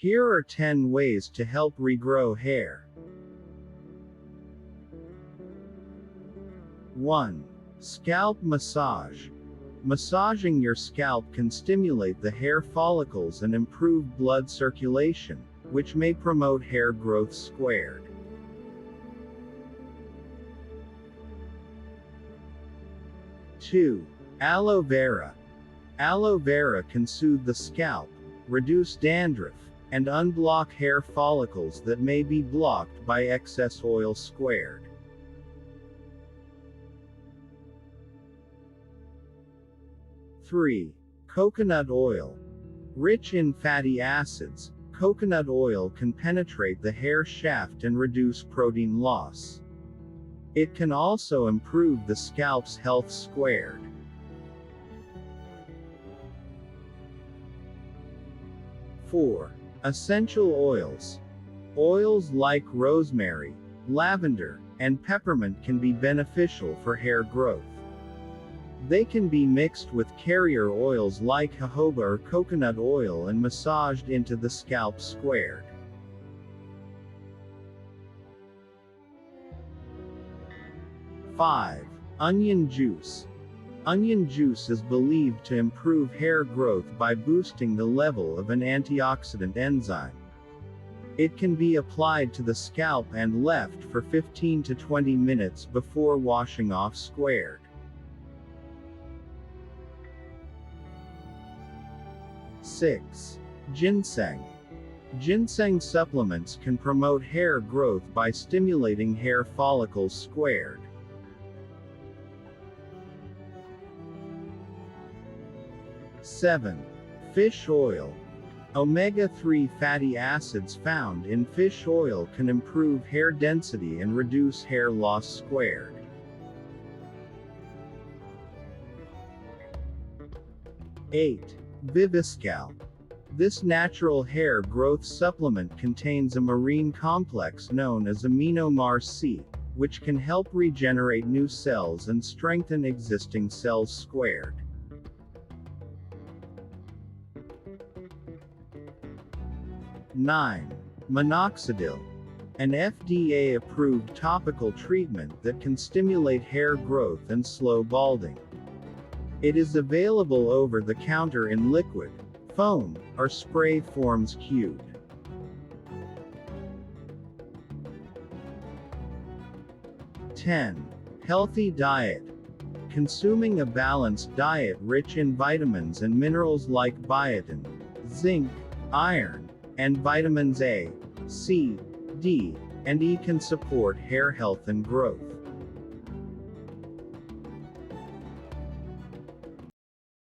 Here are 10 ways to help regrow hair. 1. Scalp massage. Massaging your scalp can stimulate the hair follicles and improve blood circulation, which may promote hair growth squared. 2. Aloe vera. Aloe vera can soothe the scalp, reduce dandruff, and unblock hair follicles that may be blocked by excess oil squared. 3. Coconut oil. Rich in fatty acids, coconut oil can penetrate the hair shaft and reduce protein loss. It can also improve the scalp's health squared. 4. Essential oils. Oils like rosemary, lavender, and peppermint can be beneficial for hair growth. They can be mixed with carrier oils like jojoba or coconut oil and massaged into the scalp squared. 5. Onion juice. Onion juice is believed to improve hair growth by boosting the level of an antioxidant enzyme. It can be applied to the scalp and left for 15 to 20 minutes before washing off squared. 6. Ginseng. Ginseng supplements can promote hair growth by stimulating hair follicles squared. 7. Fish oil. Omega-3 fatty acids found in fish oil can improve hair density and reduce hair loss squared. 8. Viviscal. This natural hair growth supplement contains a marine complex known as amino C, which can help regenerate new cells and strengthen existing cells squared. 9. Minoxidil. An FDA-approved topical treatment that can stimulate hair growth and slow balding. It is available over the counter in liquid, foam, or spray forms queued. 10. Healthy diet. Consuming a balanced diet rich in vitamins and minerals like biotin, zinc, iron, and vitamins A, C, D, and E can support hair health and growth.